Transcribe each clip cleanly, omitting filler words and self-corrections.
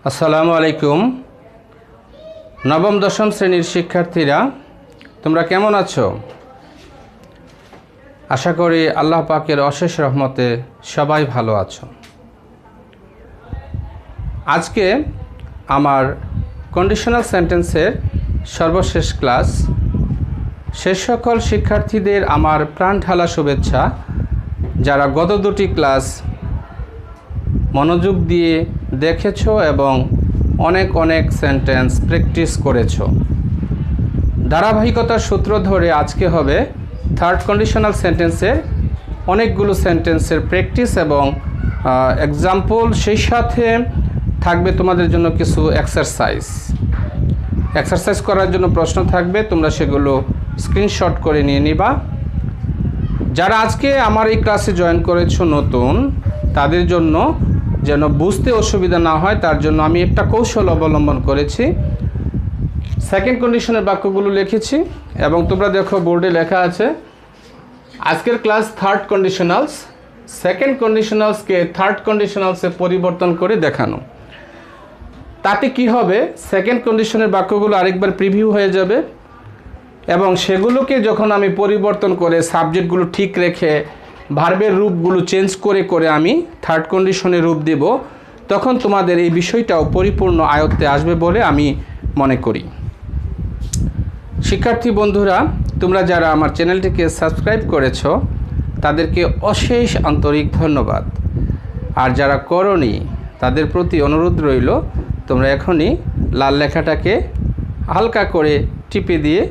আসসালামু আলাইকুম। নবম দশম শ্রেণীর শিক্ষার্থীরা তোমরা কেমন আছো? আশা করি আল্লাহ পাকের অশেষ রহমতে সবাই ভালো আছো। আজকে আমার কন্ডিশনাল সেন্টেন্সের সর্বশেষ ক্লাস। সে সকল শিক্ষার্থীদের আমার প্রাণ ঢালা শুভেচ্ছা যারা গত দুটি ক্লাস মনোযোগ দিয়ে দেখেছো এবং অনেক অনেক সেন্টেন্স প্র্যাকটিস করেছো। ধারাবাহিকতার সূত্র ধরে আজকে হবে থার্ড কন্ডিশনাল সেন্টেন্সের অনেকগুলো সেন্টেন্সের প্র্যাকটিস এবং এক্সাম্পল, সেই সাথে থাকবে তোমাদের জন্য কিছু এক্সারসাইজ করার জন্য প্রশ্ন থাকবে, তোমরা সেগুলো স্ক্রিনশট করে নিয়ে নিবা। যারা আজকে আমার এই ক্লাসে জয়েন করেছো নতুন, তাদের জন্য যেন বুঝতে অসুবিধা না হয় তার জন্য আমি একটা কৌশল অবলম্বন করেছি। সেকেন্ড কন্ডিশনের বাক্যগুলো লিখেছি এবং তোমরা দেখো বোর্ডে লেখা আছে আজকের ক্লাস থার্ড কন্ডিশনালস, সেকেন্ড কন্ডিশনালসকে থার্ড কন্ডিশনালসে পরিবর্তন করে দেখানো। তাতে কি হবে, সেকেন্ড কন্ডিশনের বাক্যগুলো আরেকবার প্রিভিউ হয়ে যাবে এবং সেগুলোকে যখন আমি পরিবর্তন করে সাবজেক্টগুলো ঠিক রেখে ভার্বের রূপগুলো চেঞ্জ করে আমি থার্ড কন্ডিশনে রূপ দেব, তখন তোমাদের এই বিষয়টাও পরিপূর্ণ আয়ত্তে আসবে বলে আমি মনে করি। শিক্ষার্থী বন্ধুরা, তোমরা যারা আমার চ্যানেলটিকে সাবস্ক্রাইব করেছো তাদেরকে অশেষ আন্তরিক ধন্যবাদ। আর যারা করনি তাদের প্রতি অনুরোধ রইল, তোমরা এখনই লাল লেখাটাকে হালকা করে টিপে দিয়ে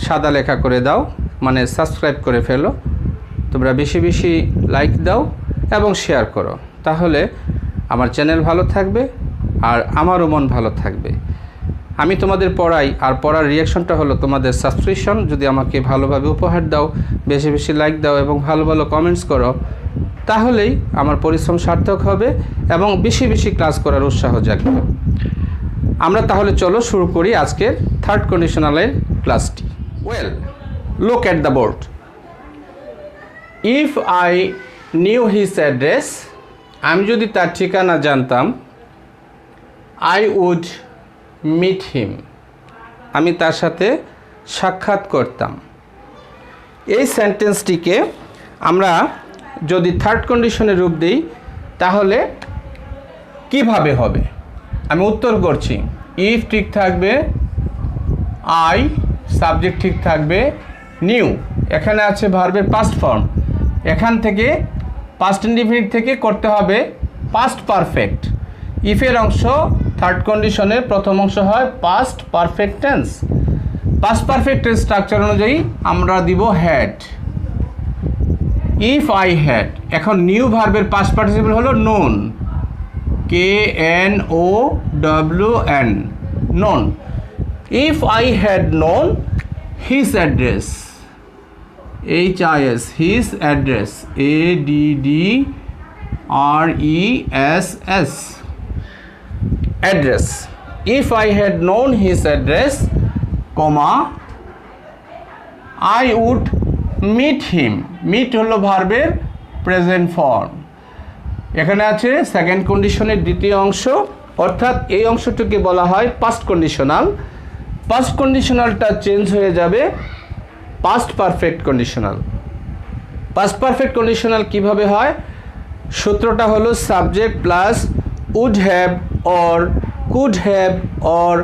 সাদা লেখা করে দাও, মানে সাবস্ক্রাইব করে ফেলো। তোমরা বেশি বেশি লাইক দাও এবং শেয়ার করো, তাহলে আমার চ্যানেল ভালো থাকবে আর আমারও মন ভালো থাকবে। আমি তোমাদের পড়াই, আর পড়ার রিয়াকশনটা হলো তোমাদের সাবস্ক্রিপশন। যদি আমাকে ভালোভাবে উপহার দাও, বেশি বেশি লাইক দাও এবং ভালো ভালো কমেন্টস করো, তাহলেই আমার পরিশ্রম সার্থক হবে এবং বেশি বেশি ক্লাস করার উৎসাহ জাগবে। আমরা তাহলে চলো শুরু করি আজকের থার্ড কন্ডিশনালের ক্লাসটি। Well, look at the board. If I knew his address, আমি যদি তার ঠিকানা জানতাম, আই উড মিট হিম, আমি তার সাথে সাক্ষাৎ করতাম। এই সেন্টেন্সটিকে আমরা যদি থার্ড কন্ডিশনে রূপ দিই তাহলে কিভাবে হবে আমি উত্তর করছি। ইফ ঠিক থাকবে, আই সাবজেক্ট ঠিক থাকবে, নিউ এখানে আছে ভার্বের পাস্ট ফর্ম, এখান থেকে পাস্ট ইনডিফিনিট থেকে করতে হবে পাস্ট পারফেক্ট। ইফের অংশ থার্ড কন্ডিশনের প্রথম অংশ হয় past perfect tense. Past perfect tense structure অনুযায়ী আমরা দিব হ্যাড। ইফ আই হ্যাড, এখন নিউ ভার্বের পাস্ট পার্টিসিপল হলো known, KNOWN, known. If I had known his address, HIS, his address, ADDRESS, address. If I had known his address, comma, I would meet him. Meet হলো ভার্বের present form. এখানে আছে second কন্ডিশনের দ্বিতীয় অংশ, অর্থাৎ এই অংশটিকে বলা হয় পাস্ট কন্ডিশনাল। পাস্ট কন্ডিশনালটা চেঞ্জ হয়ে যাবে past perfect conditional. Past perfect conditional কিভাবে হয়, সূত্রটা হলো subject plus would have or could have or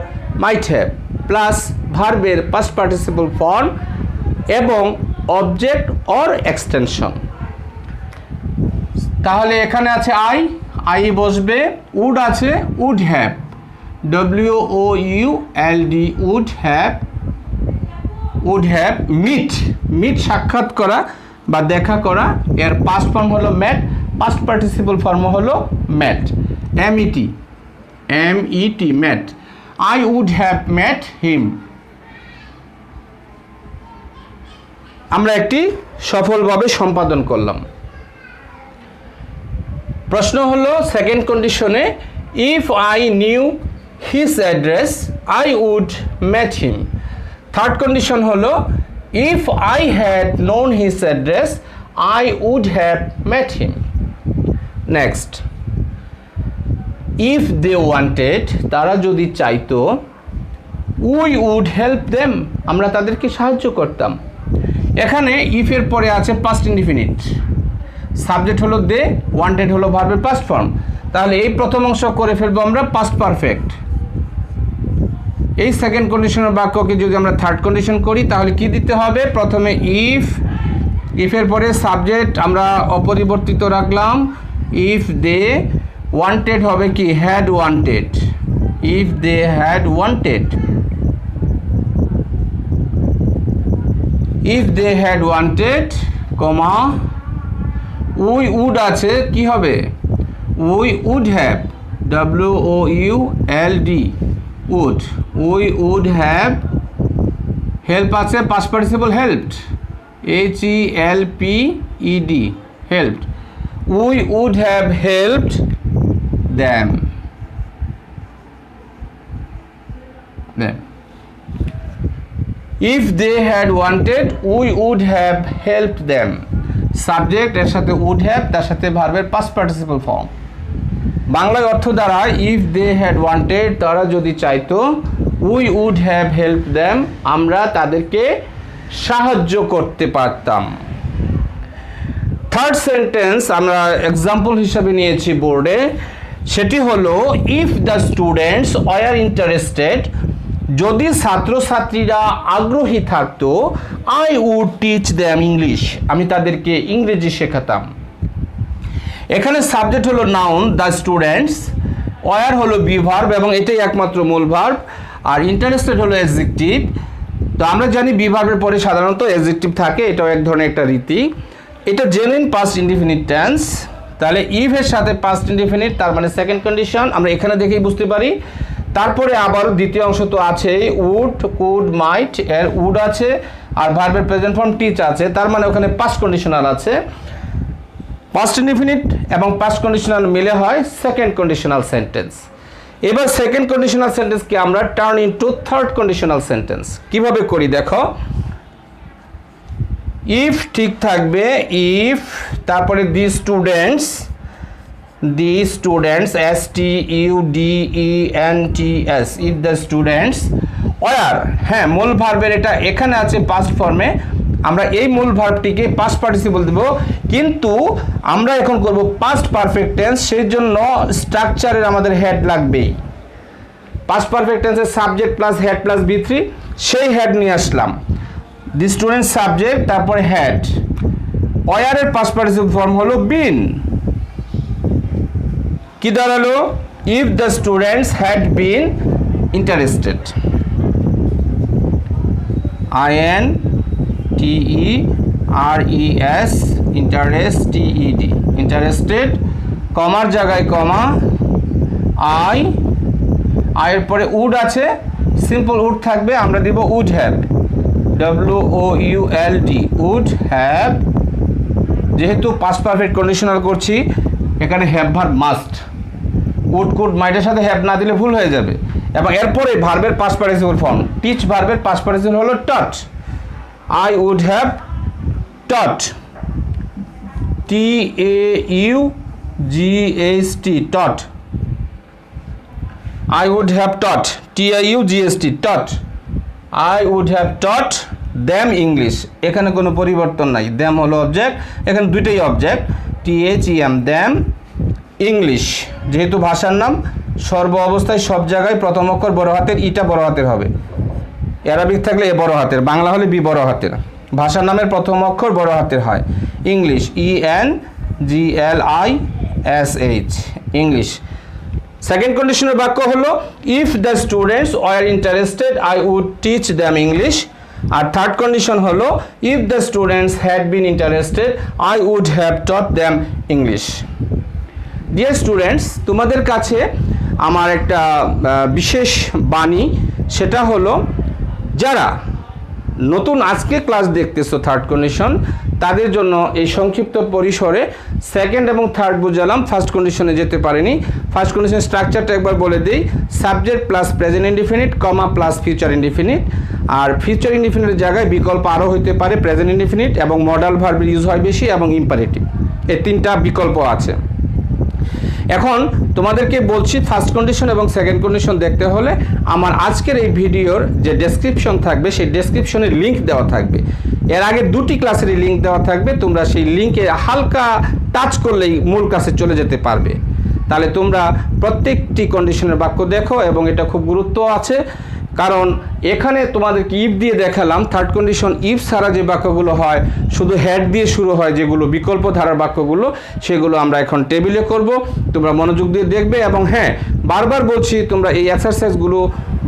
might have plus ভার্বের পাস্ট পার্টিসিপল ফর্ম এবং অবজেক্ট অর এক্সটেনশন। তাহলে এখানে আছে আই বসবে, উড আছে would have, WOULD, would have, meet সাক্ষাৎ করা বা দেখা করা, এর পাস্ট ফর্ম হলো ম্যাট, পাস্ট পার্টিসিপল ফর্ম হলো met, MET, mat. I would have met him. আমরা একটি সফলভাবে সম্পাদন করলাম। প্রশ্ন হলো সেকেন্ড কন্ডিশনে, if I knew his address I would met him. Third condition হলো if I had known his address I would have met him. Next, if they wanted, তারা যদি চাইতো, উই উড হেল্প দেম, আমরা তাদেরকে সাহায্য করতাম। এখানে ইফের পরে আছে পাস্ট ইনডিফিনিট, সাবজেক্ট হলো দে, ওয়ান্টেড হলো ভার্বের পাস্ট ফর্ম। তাহলে এই প্রথম অংশ করে ফেলবো আমরা পাস্ট পারফেক্ট। এই সেকেন্ড কন্ডিশনের বাক্যকে যদি আমরা থার্ড কন্ডিশন করি তাহলে কি দিতে হবে? প্রথমে ইফের পরে সাবজেক্ট আমরা অপরিবর্তিত রাখলাম, ইফ দে ওয়ান্টেড হবে কি had wanted, if they had wanted, if they had wanted, comma we would আছে, কি হবে? We would have, WOULD, would, we would have, help আছে past participle helped, HELPED, helped, we would have helped them. If they had wanted we would have helped them, subject এর সাথে would have, তার সাথে ভার্বের past participle form. বাংলায় অর্থ দ্বারা if they had wanted, তারা যদি চাইতো, we would have help them, আমরা তাদেরকে সাহায্য করতে পারতাম। থার্ড সেন্টেন্স আমরা এক্সাম্পল হিসাবে নিয়েছি বোর্ডে, সেটি হলো if the students were interested, যদি ছাত্রছাত্রীরা আগ্রহী থাকতো, I would teach them English, আমি তাদেরকে ইংরেজি শেখাতাম। এখানে সাবজেক্ট হলো নাউন দ্য স্টুডেন্টস, ওয়ার হলো বি ভার্ব এবং এটাই একমাত্র মূল ভার্ব, আর ইন্টারেস্টেড হলো অ্যাডজেক্টিভ। তো আমরা জানি বি ভার্বের পরে সাধারণত অ্যাডজেক্টিভ থাকে, এটাও এক ধরনের একটা রীতি। এটা জেনুইন পাস্ট ইনডিফিনিট টেন্স, তাহলে ইফ এর সাথে পাস্ট ইনডিফিনিট, তার মানে সেকেন্ড কন্ডিশন আমরা এখানে দেখেই বুঝতে পারি। তারপরে আবার দ্বিতীয় অংশ তো আছেই, উড, কুড, মাইট, এর উড আছে আর ভার্বের প্রেজেন্ট ফর্ম টিচ আছে, তার মানে ওখানে পাস্ট কন্ডিশনাল আছে। পাস্ট ইনডিফিনিট এবং পাস্ট কন্ডিশনাল মিলে হয় সেকেন্ড কন্ডিশনাল সেন্টেন্স। এবার সেকেন্ড কন্ডিশনাল সেন্টেন্সকে আমরা turn into third conditional sentence. কিভাবে করি দেখো, ইফ ঠিক থাকবে, ইফ তারপরে the students, STUDENTS, if the students war, হ্যাঁ মূল ভার্বের এটা এখানে আছে পাস্ট ফর্মে, আমরা এই মূল ভার্বটিকে পাস্ট পার্টিসিপল দেব, কিন্তু আমরা এখন করব পাস্ট পারফেক্ট টেন্স, সেই জন্য স্ট্রাকচারের আমাদের হেড লাগবেই। পাস্ট পারফেক্ট টেন্সের subject plus had plus B3, সেই হেড নিয়ে আসলাম, দি স্টুডেন্ট সাবজেক্ট তারপরে হেড, ওয়ারের পাস্ট পার্টিসিপল ফর্ম হলো বিন, কি দাঁড়ালো? If the students had been interested, INTERES, INTERESTED, interested, কমার জায়গায় কমা, আই এর পরে উড আছে, সিম্পল উড থাকবে, আমরা দিব would have, WOULD, would have, যেহেতু পাস্ট পারফেক্ট কন্ডিশনাল করছি এখানে have verb must, would could মাইটের সাথে হ্যাভ না দিলে ভুল হয়ে যাবে। এবং এরপরে ভার্বের পাস্ট পার্টিসিপল ফর্ম, টিচ ভার্বের পাস্ট পার্টিসিপল হলো টট, I would have taught, TAUGST, taught, I would have taught, TIUGST, taught, I would have taught them English, এখানে কোনো পরিবর্তন নাই, them হলো অবজেক্ট, এখানে দুইটাই অবজেক্ট, THEM, them English, যেহেতু ভাষার নাম সর্ব অবস্থায় সব জায়গায় প্রথম অক্ষর বড় হাতের, ইটা বড় হাতের হবে, অ্যারাবিক থাকলে এ বড় হাতের, বাংলা হলে বি বড় হাতের, ভাষার নামের প্রথম অক্ষর বড় হাতের হয়, ইংলিশ, ENGLISH, ইংলিশ। সেকেন্ড কন্ডিশনের বাক্য হলো if the students were interested I would teach them English, আর থার্ড কন্ডিশন হলো if the students had been interested I would have taught them English. Dear students, তোমাদের কাছে আমার একটা বিশেষ বাণী, সেটা হলো যারা নতুন আজকে ক্লাস দেখতেছো থার্ড কন্ডিশন, তাদের জন্য এই সংক্ষিপ্ত পরিসরে সেকেন্ড এবং থার্ড বুঝালাম, ফার্স্ট কন্ডিশনে যেতে পারেনি। ফার্স্ট কন্ডিশন স্ট্রাকচারটা একবার বলে দিই, subject plus present indefinite, comma plus future indefinite, আর ফিউচার ইনডিফিনিটের জায়গায় বিকল্প আরও হইতে পারে প্রেজেন্ট ইনডিফিনিট, এবং মডাল ভার্বের ইউজ হয় বেশি, এবং ইম্পারেটিভ, এই তিনটা বিকল্প আছে। এখন তোমাদেরকে বলছি ফার্স্ট কন্ডিশন এবং সেকেন্ড কন্ডিশন দেখতে হলে আমার আজকের এই ভিডিওর যে ডেসক্রিপশন থাকবে সেই ডেসক্রিপশনের লিঙ্ক দেওয়া থাকবে। এর আগে দুটি ক্লাসেরই লিঙ্ক দেওয়া থাকবে, তোমরা সেই লিঙ্কে হালকা টাচ করলেই মূল ক্লাসে চলে যেতে পারবে। তাহলে তোমরা প্রত্যেকটি কন্ডিশনের বাক্য দেখো, এবং এটা খুব গুরুত্ব আছে, কারণ এখানে তোমাদেরকে ইফ দিয়ে দেখালাম। থার্ড কন্ডিশন ইফ ছাড়া যে বাক্যগুলো হয়, শুধু হেড দিয়ে শুরু হয়, যেগুলো বিকল্প ধারার বাক্যগুলো, সেগুলো আমরা এখন টেবিলে করব। তোমরা মনোযোগ দিয়ে দেখবে, এবং হ্যাঁ, বারবার বলছি তোমরা এই এক্সারসাইজগুলো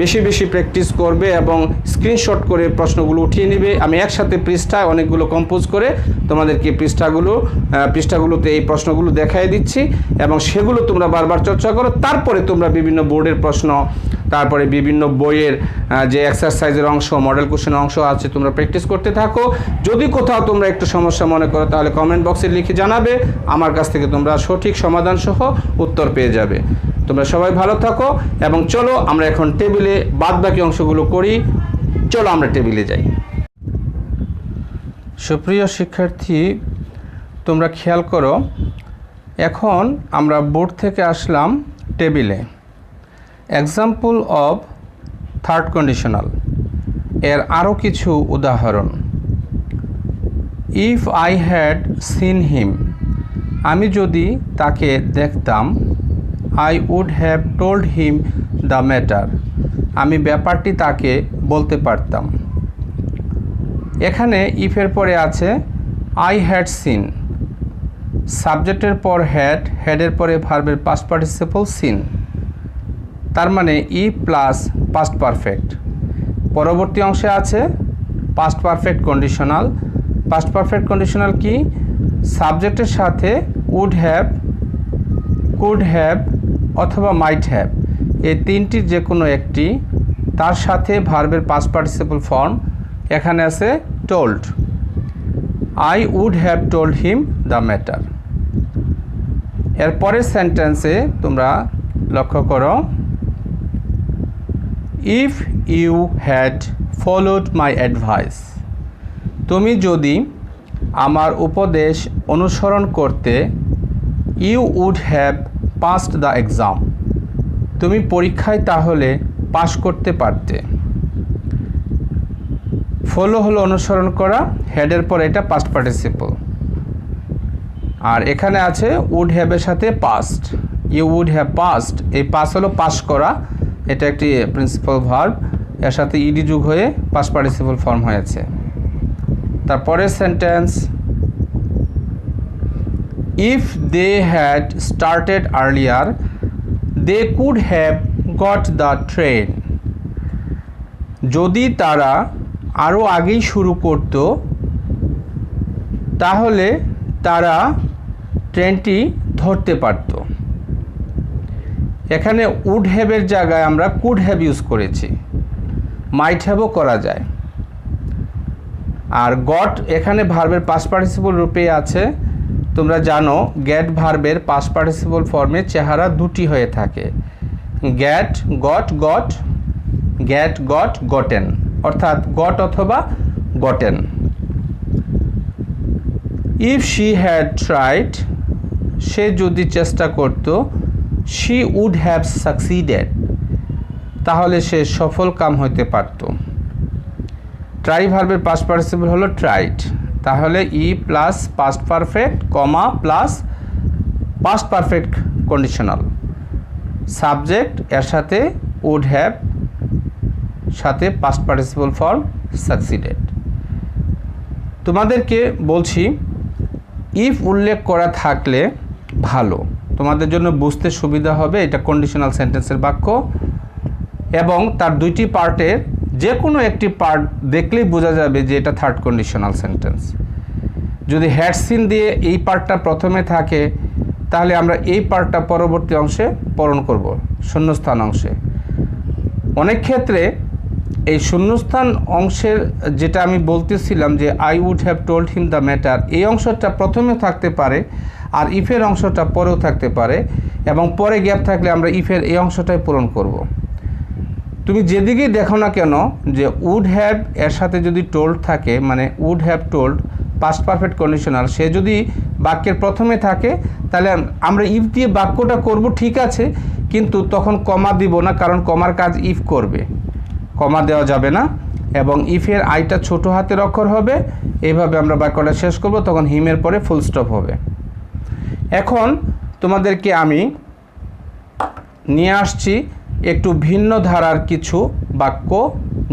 বেশি বেশি প্র্যাকটিস করবে এবং স্ক্রিনশট করে প্রশ্নগুলো উঠিয়ে নেবে। আমি একসাথে পৃষ্ঠায় অনেকগুলো কম্পোজ করে তোমাদেরকে পৃষ্ঠাগুলোতে এই প্রশ্নগুলো দেখাই দিচ্ছি, এবং সেগুলো তোমরা বারবার চর্চা করো। তারপরে তোমরা বিভিন্ন বোর্ডের প্রশ্ন, তারপরে বিভিন্ন বইয়ের যে এক্সারসাইজের অংশ, মডেল কোশ্চেনের অংশ আছে, তোমরা প্র্যাকটিস করতে থাকো। যদি কোথাও তোমরা একটু সমস্যা মনে করো, তাহলে কমেন্ট বক্সে লিখে জানাবে। আমার কাছ থেকে তোমরা সঠিক সমাধান সহ উত্তর পেয়ে যাবে। তোমরা সবাই ভালো থাকো, এবং চলো আমরা এখন টেবিলে বাদবাকি অংশগুলো করি। চলো আমরা টেবিলে যাই। সুপ্রিয় শিক্ষার্থী, তোমরা খেয়াল করো, এখন আমরা বোর্ড থেকে আসলাম টেবিলে। এক্সাম্পল অফ থার্ড কন্ডিশনাল এর আরও কিছু উদাহরণ। If I had seen him, আমি যদি তাকে দেখতাম। I would have told him the matter, আমি ব্যাপারটি তাকে বলতে পারতাম। এখানে ইফের পরে আছে আই হ্যাড সিন, সাবজেক্টের পর হ্যাড, হেডের পরে ভার্বের পাস্ট পার্টিসিপল সিন, তার মানে ই প্লাস পাস্ট পারফেক্ট। পরবর্তী অংশে আছে past perfect conditional. Past perfect conditional কি? সাবজেক্টের সাথে উড হ্যাভ, কুড হ্যাভ অথবা মাইট হ্যাভ, এই তিনটির যে কোনো একটি, তার সাথে ভার্বের পাস্ট পার্টিসিপল ফর্ম। এখানে আছে told, I would have told him the matter. এরপরের সেন্টেন্সে তোমরা লক্ষ্য করো, if you had followed my advice, তুমি যদি আমার উপদেশ অনুসরণ করতে। You would have passed the exam, তুমি পরীক্ষায় তাহলে পাশ করতে পারতে। ফলো হলো অনুসরণ করা, হেডের পর এটা পাস্ট পার্টিসিপল। আর এখানে আছে উড হ্যাভের সাথে past, you would have passed, এই পাস হলো পাস করা, এটা একটি প্রিন্সিপাল ভার্ব, এর সাথে ইডি যুগ হয়ে পাস্ট পার্টিসিপল ফর্ম হয়েছে। তারপরের sentence, if they had started earlier they could have got the train, যদি তারা আরও আগেই শুরু করত তাহলে তারা ট্রেনটি ধরতে পারত। এখানে উড হ্যাভের জায়গায় আমরা কুড হ্যাভ ইউজ করেছি, মাইট হ্যাভও করা যায়। আর গট এখানে ভার্বের পাস্ট পার্টিসিপল রূপে আছে। তোমরা জানো গেট ভার্বের পাস্ট পার্টিসিপল ফর্মে চেহারা দুটি হয়ে থাকে, get got got, get got gotten, অর্থাৎ গট অথবা gotten. If she had tried, সে যদি চেষ্টা করত। শি উড হ্যাভ সাকসিডেড, তাহলে সে সফল কাম হতে পারত। ট্রাই ভার্বের পাস্ট পার্টিসিপল হলো ট্রাইড, তাহলে ই plus past perfect comma plus past perfect conditional, subject এর সাথে উড হ্যাভ, সাথে পাস্ট পার্টিসিপল ফর্ম সাকসিডেড। তোমাদেরকে বলছি ইফ উল্লেখ করা থাকলে ভালো, তোমাদের জন্য বুঝতে সুবিধা হবে। এটা কন্ডিশনাল সেন্টেন্সের বাক্য, এবং তার দুইটি পার্টের যে কোনো একটি পার্ট দেখলেই বোঝা যাবে যে এটা থার্ড কন্ডিশনাল সেন্টেন্স। যদি হ্যাড সিন দিয়ে এই পার্টটা প্রথমে থাকে, তাহলে আমরা এই পার্টটা পরবর্তী অংশে পূরণ করব, শূন্যস্থান অংশে। অনেক ক্ষেত্রে এই শূন্যস্থান অংশের যেটা আমি বলতেছিলাম যে I would have told him the matter, এই অংশটা প্রথমে থাকতে পারে, আর ইফের অংশটা পরেও থাকতে পারে, এবং পরে গ্যাপ থাকলে আমরা ইফের এই অংশটাই পূরণ করব। তুমি যেদিকেই দেখো না কেন যে উড হ্যাভ এর সাথে যদি টোল্ড থাকে, মানে would have told, past perfect conditional, সে যদি বাক্যের প্রথমে থাকে তাহলে আমরা ইফ দিয়ে বাক্যটা করব, ঠিক আছে, কিন্তু তখন কমা দিব না, কারণ কমার কাজ ইফ করবে, কমা দেওয়া যাবে না। এবং ইফের আইটা ছোট হাতের অক্ষর হবে। এইভাবে আমরা বাক্যটা শেষ করব, তখন হিমের পরে ফুল স্টপ হবে। এখন তোমাদেরকে আমি নিয়ে আসছি একটু ভিন্ন ধারার কিছু বাক্য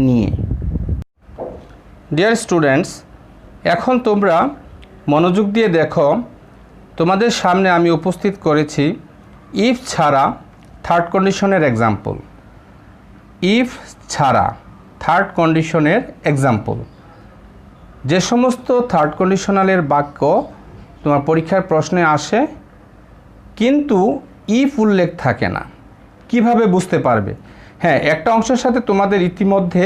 নিয়ে। ডিয়ার স্টুডেন্টস, এখন তোমরা মনোযোগ দিয়ে দেখো, তোমাদের সামনে আমি উপস্থিত করেছি ইফ ছাড়া থার্ড কন্ডিশনের এক্সাম্পল। ইফ ছাড়া থার্ড কন্ডিশনের এক্সাম্পল, যে সমস্ত থার্ড কন্ডিশনালের বাক্য তোমার পরীক্ষার প্রশ্নে আসে কিন্তু ইফ উল্লেখ থাকে না, কিভাবে বুঝতে পারবে? হ্যাঁ, একটা অংশের সাথে তোমাদের ইতিমধ্যে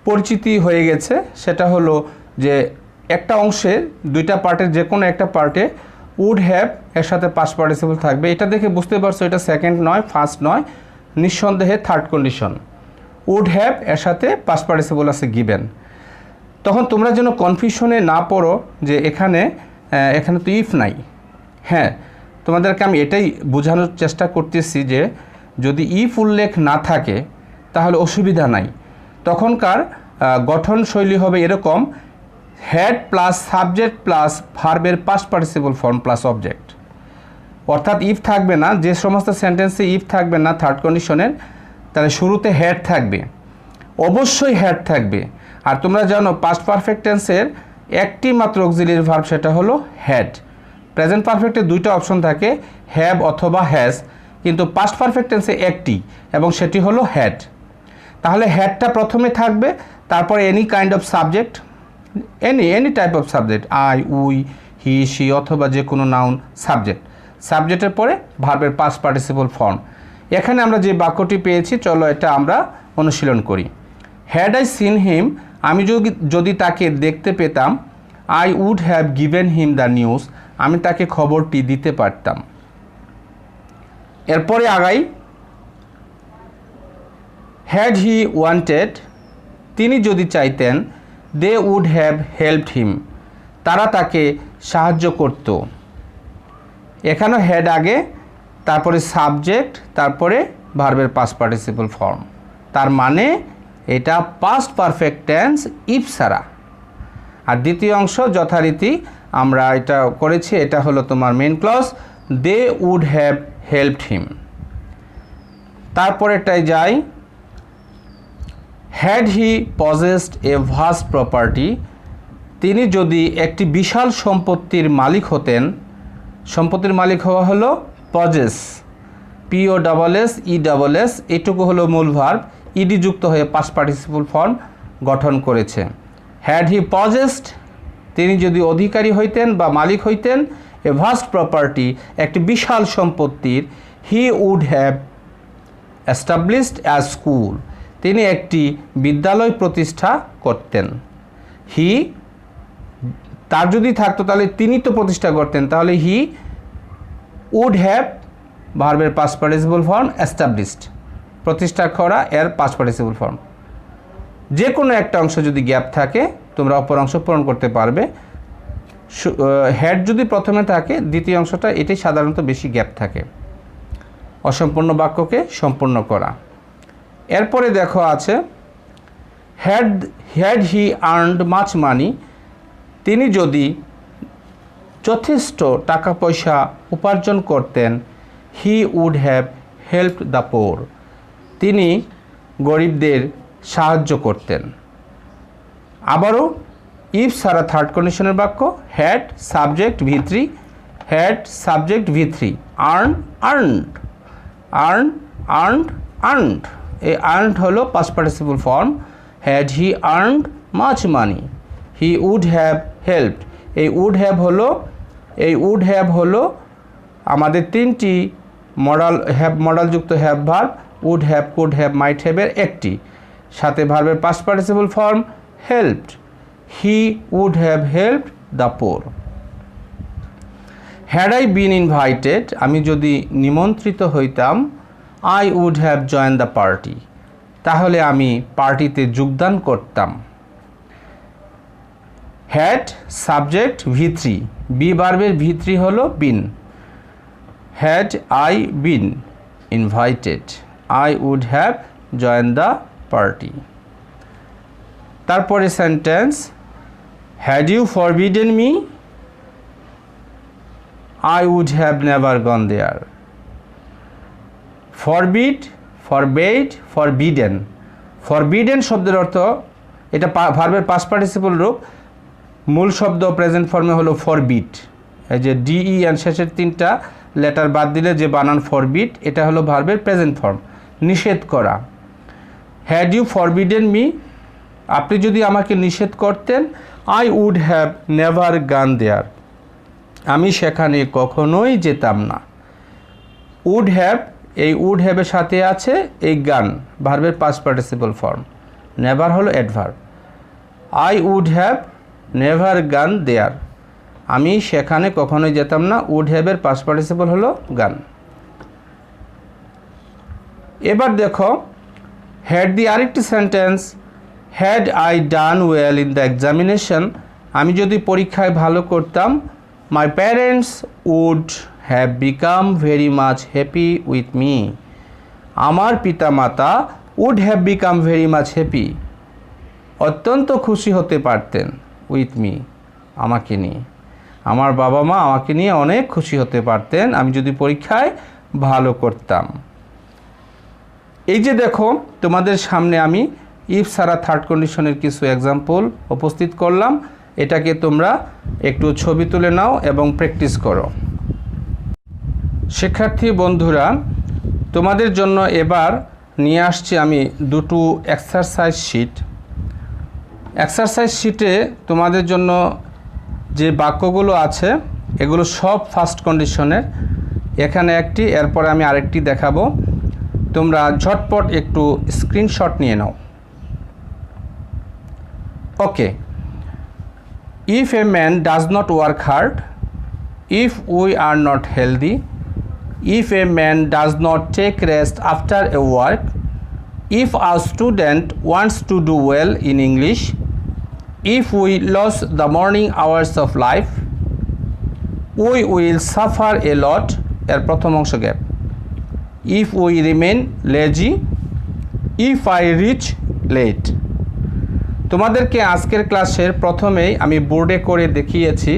পরিচিতি হয়ে গেছে, সেটা হলো যে একটা অংশের দুইটা পার্টের যে কোনো একটা পার্টে উড হ্যাভ এর সাথে পাস্ট পার্টিসিপল থাকবে। এটা দেখে বুঝতে পারছো এটা সেকেন্ড নয়, ফার্স্ট নয়, নিঃসন্দেহে থার্ড কন্ডিশন। উড হ্যাভ এর সাথে পাস্ট পার্টিসিপল আছে গিভেন। তখন তোমরা যেন কনফিউশনে না পড়ো যে এখানে তো ইফ নাই। হ্যাঁ, তোমাদেরকে আমি এটাই বোঝানোর চেষ্টা করতেছি যে যদি ইফ উল্লেখ না থাকে তাহলে অসুবিধা নাই। তখনকার গঠন শৈলী হবে এরকম: হ্যাড প্লাস সাবজেক্ট প্লাস ভার্বের past participle form plus object. অর্থাৎ ইফ থাকবে না, যে সমস্ত সেন্টেন্সে ইফ থাকবে না থার্ড কন্ডিশনের, তাহলে শুরুতে হ্যাড থাকবে, অবশ্যই হ্যাড থাকবে। আর তোমরা জানো পাস্ট পারফেক্ট টেন্সের একটি মাত্র অক্সিলিয়ারি ভার্ব, সেটা হলো হ্যাড। প্রেজেন্ট পারফেক্টে দুইটা অপশন থাকে, হ্যাভ অথবা হ্যাজ, কিন্তু পাস্ট পারফেক্ট টেন্সে একটি, এবং সেটি হলো হ্যাড। তাহলে হ্যাডটা প্রথমে থাকবে, তারপরে any kind of subject, any type of subject, I, we, he, she অথবা যে কোনো নাউন সাবজেক্ট। সাবজেক্টের পরে ভার্বের পাস্ট পার্টিসিপল ফর্ম। এখানে আমরা যে বাক্যটি পেয়েছি, চলো এটা আমরা অনুশীলন করি। হ্যাড আই সিন হিম, আমি যদি তাকে দেখতে পেতাম, I would have given him the news, আমি তাকে খবরটি দিতে পারতাম। এরপরে আগাই, হ্যাড হি ওয়ান্টেড, তিনি যদি চাইতেন, they would have helped him, তারা তাকে সাহায্য করত। এখানেও হ্যাড আগে, তারপরে সাবজেক্ট, তারপরে ভার্বের পাস্ট পার্টিসিপল ফর্ম। তার মানে এটা পাস্ট পারফেক্ট টেন্স ইফ ছাড়া। আর দ্বিতীয় অংশ যথারীতি আমরা এটা করেছি, এটা হলো তোমার main clause, they would have helped him. তারপরেটাই যাই, had he possessed a vast property, তিনি যদি একটি বিশাল সম্পত্তির মালিক হতেন। সম্পত্তির মালিক হওয়া হলো পজেস, POSSESS, এইটুকু হলো মূল ভার্ব, ইডি যুক্ত হয়ে পাস্ট পার্টিসিপল ফর্ম গঠন করেছে। হ্যাড হি পজেসড, তিনি যদি অধিকারী হইতেন বা মালিক হইতেন, এ ভাস্ট প্রপার্টি, একটি বিশাল সম্পত্তির, he would have established as school, তিনি একটি বিদ্যালয় প্রতিষ্ঠা করতেন। হি, তার যদি থাকতো তাহলে তিনি তো প্রতিষ্ঠা করতেন, তাহলে হি উড হ্যাভ ভার্বের পাস্ট পার্টিসিপল ফর্ম এস্টাবলিশড, প্রতিষ্ঠা করা, এর পাস্ট পার্টিসিপল ফর্ম। যে কোনো একটা অংশ যদি গ্যাপ থাকে তোমরা অপর অংশ পূরণ করতে পারবে। হ্যাড যদি প্রথমে থাকে, দ্বিতীয় অংশটা এটাই সাধারণত বেশি গ্যাপ থাকে, অসম্পূর্ণ বাক্যকে সম্পূর্ণ করা। এরপরে দেখো আছে, had he earned much money, তিনি যদি যথেষ্ট টাকা পয়সা উপার্জন করতেন, he would have helped the poor, তিনি গরিবদের সাহায্য করতেন। আবারও ইফ ছাড়া থার্ড কন্ডিশনের বাক্য, had subject V3, had subject V3, earned, এই আর্নড হলো past participle form. Had he earned much money, he would have helped, এই উড হ্যাভ হলো আমাদের তিনটি মডালযুক্ত have verb, would have, could have, might হ্যাভের একটি, সাথে ভার্বের past participle form helped, he would have helped the poor. Had I been invited, আমি যদি নিমন্ত্রিত হইতাম, I would have join the party, তাহলে আমি পার্টিতে যোগদান করতাম। হ্যাড সাবজেক্ট V3, বি ভার্বের V3 হলো been. Had I been invited, I would have join the party. তারপরে sentence, had you forbidden me, I would have never gone there. Forbid, forbade, forbidden. Forbidden শব্দের অর্থ, এটা ভার্বের past participle রূপ, মূল শব্দ প্রেজেন্ট ফর্মে হলো ফরবিড। এই যে DEN শেষের 3টা লেটার বাদ দিলে যে বানান ফরবিড, এটা হলো ভার্বের প্রেজেন্ট ফর্ম, নিষেধ করা। হ্যাড ইউ ফরবিডেন মি, আপনি যদি আমাকে নিষেধ করতেন, I would have never gone there, আমি সেখানে কখনোই যেতাম না। উড হ্যাভ, এই উড হ্যাভের সাথে আছে এই গান, ভার্বের পাস্ট পার্টিসিপল ফর্ম। নেভার হলো adverb. I would have never gone there, আমি সেখানে কখনোই যেতাম না, উড হ্যাভের পাস্ট পার্টিসিপল হলো গান। এবার দেখো হ্যাড দি আরেকটি sentence, had I done well in the examination, আমি যদি পরীক্ষায় ভালো করতাম, my parents would have become very much happy with me, আমার পিতামাতা would have become very much happy, অত্যন্ত খুশি হতে পারতেন, with me, আমাকে নিয়ে, আমার বাবা মা আমাকে নিয়ে অনেক খুশি হতে পারতেন আমি যদি পরীক্ষায় ভালো করতাম। এই যে দেখো তোমাদের সামনে আমি ইফ ছাড়া থার্ড কন্ডিশনের কিছু এক্সাম্পল উপস্থিত করলাম, এটাকে তোমরা একটু ছবি তুলে নাও এবং প্র্যাকটিস করো। শিক্ষার্থী বন্ধুরা, তোমাদের জন্য এবার নিয়ে আসছি আমি দুটো এক্সারসাইজ শিট। এক্সারসাইজ শিটে তোমাদের জন্য যে বাক্যগুলো আছে এগুলো সব ফার্স্ট কন্ডিশনের, এখানে একটি, এরপরে আমি আরেকটি দেখাবো, তোমরা ঝটপট একটু স্ক্রিনশট নিয়ে নাও। ওকে, if a man does not work hard, if we are not healthy, if a man does not take rest after a work, if a student wants to do well in English, if we lose the morning hours of life, we will suffer a lot, এর প্রথম অংশ gap, if we remain lazy, if I reach late। তোমাদেরকে আজকের ক্লাসের প্রথমেই আমি বোর্ডে করে দেখিয়েছি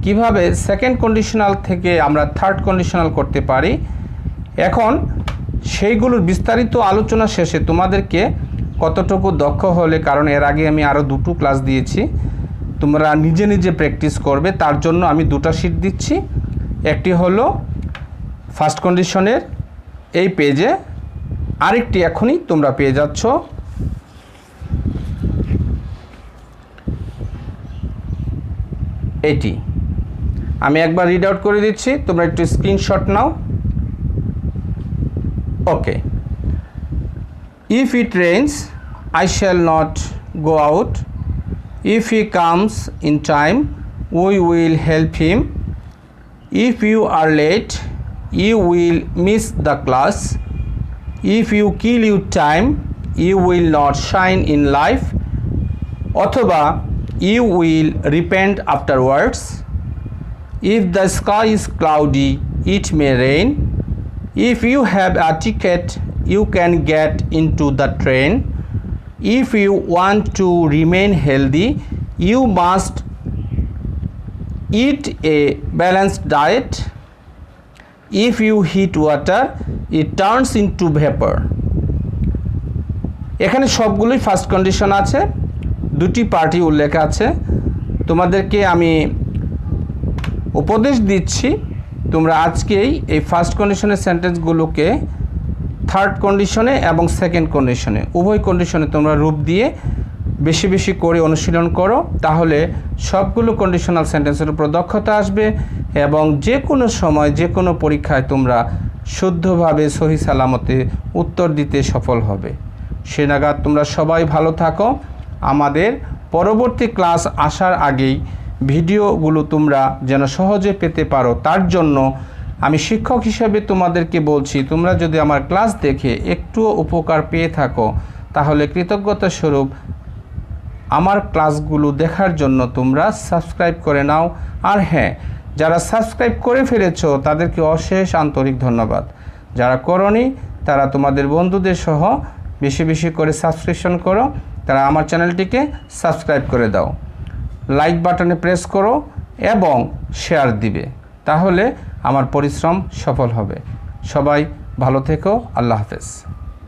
কিভাবে সেকেন্ড কন্ডিশনাল থেকে আমরা থার্ড কন্ডিশনাল করতে পারি। এখন সেইগুলোর বিস্তারিত আলোচনা শেষে তোমাদেরকে কতটুকু দক্ষ হলে, কারণ এর আগে আমি আরও দুটো ক্লাস দিয়েছি, তোমরা নিজে নিজে প্র্যাকটিস করবে, তার জন্য আমি দুটো শিট দিচ্ছি। একটি হলো ফার্স্ট কন্ডিশনের এই পেজে, আরেকটি এখনই তোমরা পেয়ে যাচ্ছ। এটি আমি একবার রিড আউট করে দিচ্ছি, তোমরা একটু স্ক্রিনশট নাও। Okay, if it rains I shall not go out, if he comes in time we will help him, if you are late you will miss the class, if you kill your time you will not shine in life, অথবা you will repent afterwards, if the sky is cloudy it may rain, if you have a ticket you can get into the train, if you want to remain healthy you must eat a balanced diet, if you heat water it turns into vapor। এখানে সবগুলোই first condition আছে, দুটি party উল্লেখ আছে। তোমাদেরকে আমি উপদেশ দিচ্ছি, তোমরা আজকেই এই ফার্স্ট কন্ডিশনের সেন্টেন্সগুলোকে থার্ড কন্ডিশনে এবং সেকেন্ড কন্ডিশনে, উভয় কন্ডিশনে তোমরা রূপ দিয়ে বেশি বেশি করে অনুশীলন করো, তাহলে সবগুলো কন্ডিশনাল সেন্টেন্সের উপর দক্ষতা আসবে এবং যে কোনো সময় যে কোনো পরীক্ষায় তোমরা শুদ্ধভাবে সহি সালামতে উত্তর দিতে সফল হবে। সে নাগাদ তোমরা সবাই ভালো থাকো। আমাদের পরবর্তী ক্লাস আসার আগেই ভিডিওগুলো তোমরা যেন সহজে পেতে পারো, তার জন্য আমি শিক্ষক হিসেবে তোমাদেরকে বলছি, তোমরা যদি আমার ক্লাস দেখে একটুও উপকার পেয়ে থাকো তাহলে কৃতজ্ঞতা স্বরূপ আমার ক্লাসগুলো দেখার জন্য তোমরা সাবস্ক্রাইব করে নাও। আর হ্যাঁ, যারা সাবস্ক্রাইব করে ফেলেছো তাদেরকে অশেষ আন্তরিক ধন্যবাদ। যারা করনি তারা তোমাদের বন্ধুদের সহ বেশি বেশি করে সাবস্ক্রিপশন করো, তারা আমার চ্যানেলটিকে সাবস্ক্রাইব করে দাও, লাইক বাটনে প্রেস করো এবং শেয়ার দিবে, তাহলে আমার পরিশ্রম সফল হবে। সবাই ভালো থেকো। আল্লাহ হাফেজ।